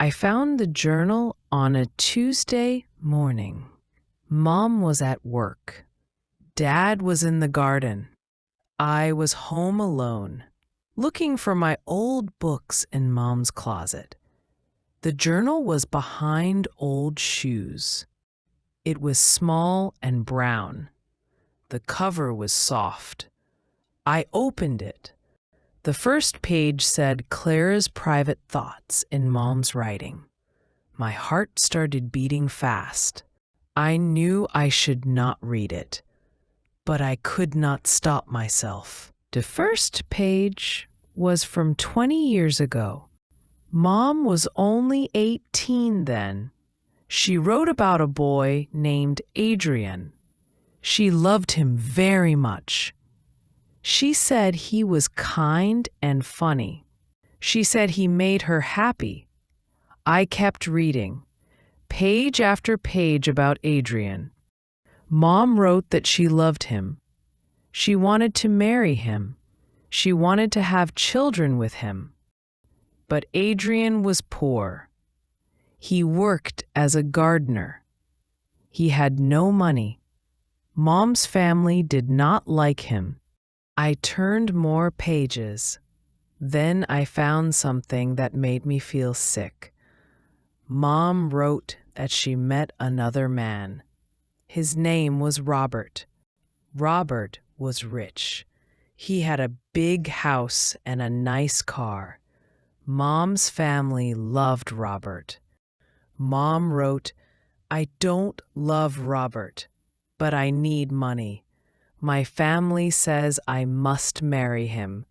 I found the journal on a Tuesday morning. Mom was at work. Dad was in the garden. I was home alone, looking for my old books in Mom's closet. The journal was behind old shoes. It was small and brown. The cover was soft. I opened it. The first page said Clara's private thoughts in Mom's writing. My heart started beating fast. I knew I should not read it, but I could not stop myself. The first page was from 20 years ago. Mom was only 18 then. She wrote about a boy named Adrian. She loved him very much. She said he was kind and funny. She said he made her happy. I kept reading, page after page about Adrian. Mom wrote that she loved him. She wanted to marry him. She wanted to have children with him. But Adrian was poor. He worked as a gardener. He had no money. Mom's family did not like him. I turned more pages. Then I found something that made me feel sick. Mom wrote that she met another man. His name was Robert. Robert was rich. He had a big house and a nice car. Mom's family loved Robert. Mom wrote, "I don't love Robert, but I need money. My family says I must marry him.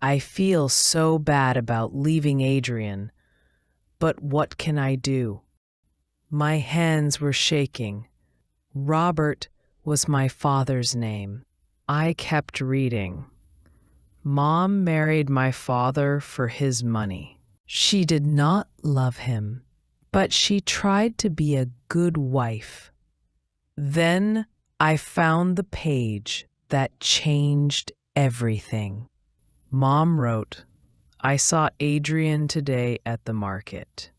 I feel so bad about leaving Adrian, but what can I do?" My hands were shaking. Robert was my father's name. I kept reading. Mom married my father for his money. She did not love him, but she tried to be a good wife. Then I found the page that changed everything. Mom wrote, "I saw Adrian today at the market.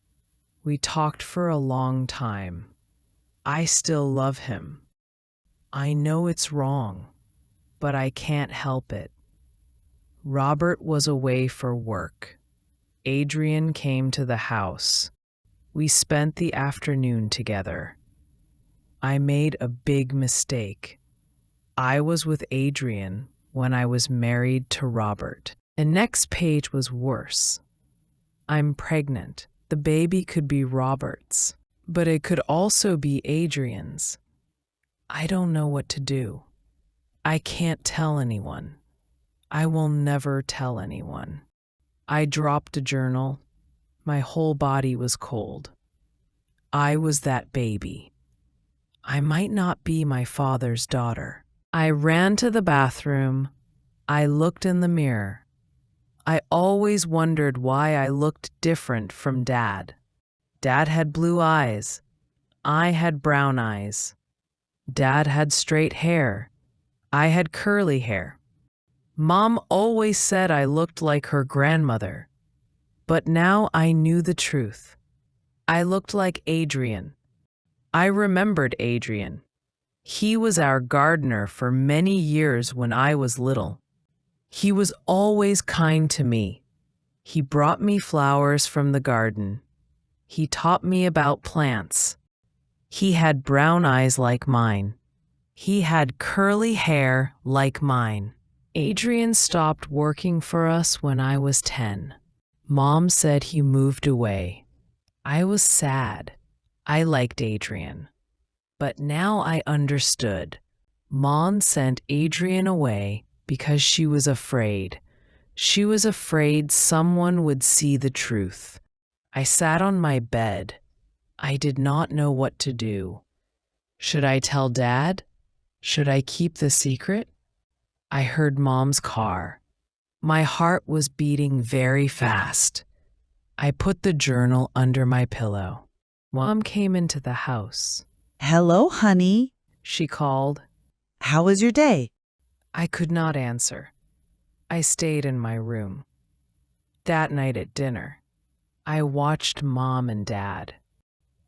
We talked for a long time. I still love him. I know it's wrong, but I can't help it." Robert was away for work. Adrian came to the house. We spent the afternoon together. I made a big mistake. I was with Adrian when I was married to Robert. The next page was worse. I'm pregnant. The baby could be Robert's, but it could also be Adrian's. I don't know what to do. I can't tell anyone. I will never tell anyone. I dropped the journal. My whole body was cold. I was that baby. I might not be my father's daughter. I ran to the bathroom. I looked in the mirror. I always wondered why I looked different from Dad. Dad had blue eyes. I had brown eyes. Dad had straight hair. I had curly hair. Mom always said I looked like her grandmother. But now I knew the truth. I looked like Adrian. I remembered Adrian. He was our gardener for many years when I was little. He was always kind to me. He brought me flowers from the garden. He taught me about plants. He had brown eyes like mine. He had curly hair like mine. Adrian stopped working for us when I was 10. Mom said he moved away. I was sad. I liked Adrian. But now I understood. Mom sent Adrian away because she was afraid. She was afraid someone would see the truth. I sat on my bed. I did not know what to do. Should I tell Dad? Should I keep the secret? I heard Mom's car. My heart was beating very fast. I put the journal under my pillow. Mom came into the house. "Hello, honey," she called. "How was your day?" I could not answer. I stayed in my room. That night at dinner, I watched Mom and Dad.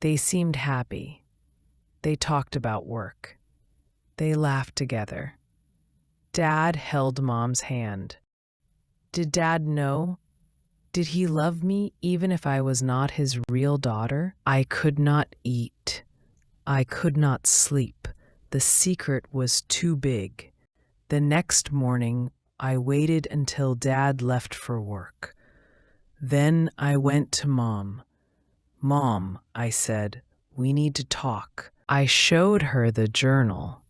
They seemed happy. They talked about work. They laughed together. Dad held Mom's hand. Did Dad know? Did he love me even if I was not his real daughter? I could not eat. I could not sleep. The secret was too big. The next morning, I waited until Dad left for work. Then I went to Mom. Mom, I said, we need to talk. I showed her the journal.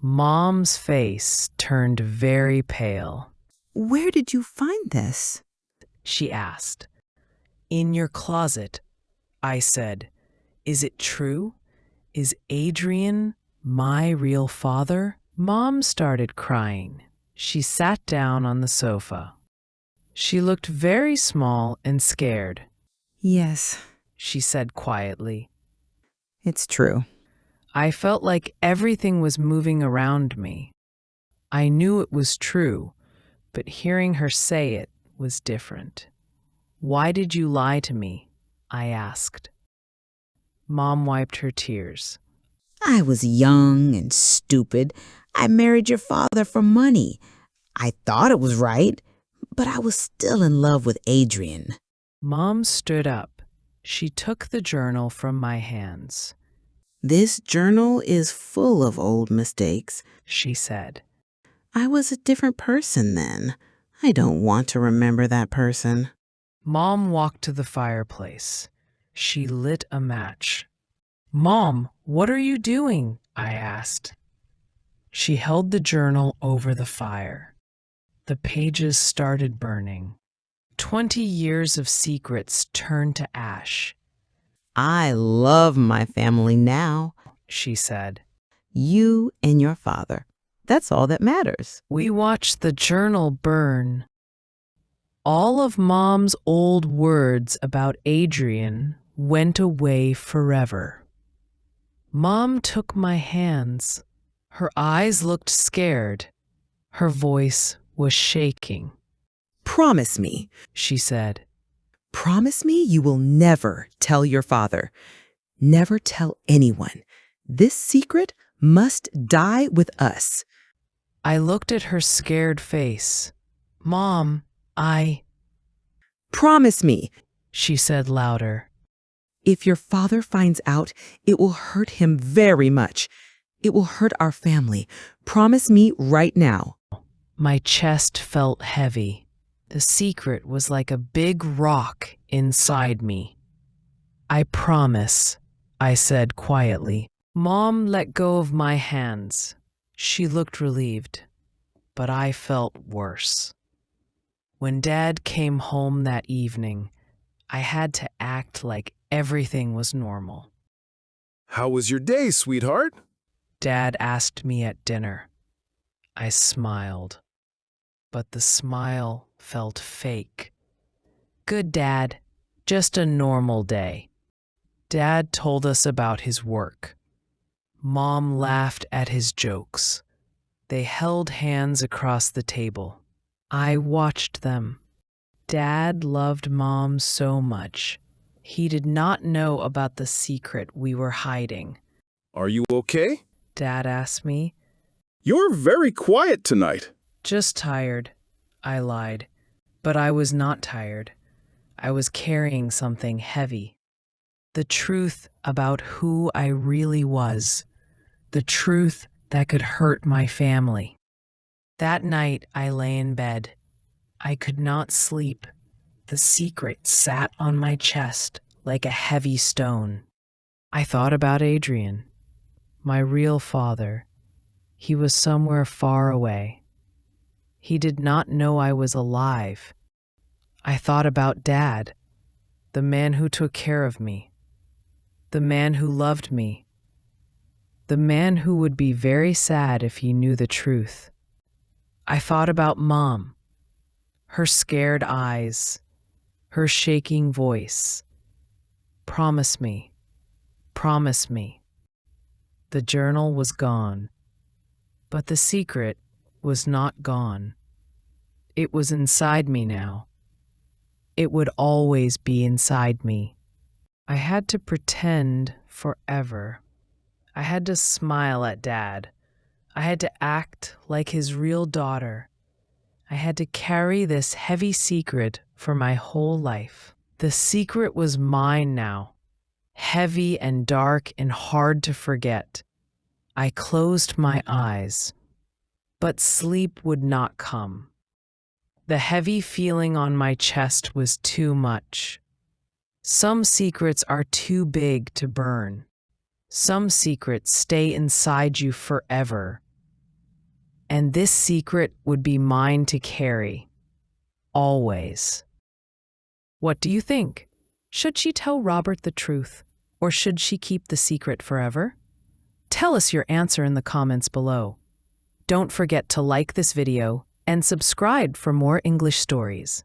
Mom's face turned very pale. Where did you find this? She asked. In your closet, I said. Is it true? Is Adrian my real father? Mom started crying. She sat down on the sofa. She looked very small and scared. Yes, She said quietly. it's true. I felt like everything was moving around me. I knew it was true, but hearing her say it was different. Why did you lie to me? I asked. Mom wiped her tears. I was young and stupid. I married your father for money. I thought it was right, but I was still in love with Adrian. Mom stood up. She took the journal from my hands. This journal is full of old mistakes. She said. I was a different person then. I don't want to remember that person. Mom walked to the fireplace. She lit a match. Mom, what are you doing? I asked. She held the journal over the fire. The pages started burning. 20 years of secrets turned to ash. I love my family now. She said. You and your father. That's all that matters. We watched the journal burn. All of Mom's old words about Adrian went away forever. Mom took my hands. Her eyes looked scared. Her voice was shaking. Promise me. She said. Promise me you will never tell your father. Never tell anyone. This secret must die with us. I looked at her scared face. Mom, Promise me. she said louder. If your father finds out, it will hurt him very much. It will hurt our family. Promise me right now. My chest felt heavy. The secret was like a big rock inside me. I promise, I said quietly. Mom let go of my hands. She looked relieved, but I felt worse. When Dad came home that evening, I had to act like everything was normal. How was your day, sweetheart? Dad asked me at dinner. I smiled, but the smile felt fake. Good, Dad. Just a normal day. Dad told us about his work. Mom laughed at his jokes. They held hands across the table. I watched them. Dad loved Mom so much. He did not know about the secret we were hiding. Are you okay? Dad asked me. You're very quiet tonight. Just tired, I lied. But I was not tired. I was carrying something heavy. The truth about who I really was. The truth that could hurt my family. That night I lay in bed. I could not sleep. The secret sat on my chest like a heavy stone. I thought about Adrian, my real father. He was somewhere far away. He did not know I was alive. I thought about Dad, the man who took care of me, the man who loved me, the man who would be very sad if he knew the truth. I thought about Mom, her scared eyes, her shaking voice. Promise me, promise me. The journal was gone, but the secret was not gone. It was inside me now. It would always be inside me. I had to pretend forever. I had to smile at Dad. I had to act like his real daughter. I had to carry this heavy secret for my whole life. The secret was mine now, heavy and dark and hard to forget. I closed my eyes, but sleep would not come. The heavy feeling on my chest was too much. Some secrets are too big to burn. Some secrets stay inside you forever. And this secret would be mine to carry, always. What do you think? Should she tell Robert the truth, or should she keep the secret forever? Tell us your answer in the comments below. Don't forget to like this video and subscribe for more English stories.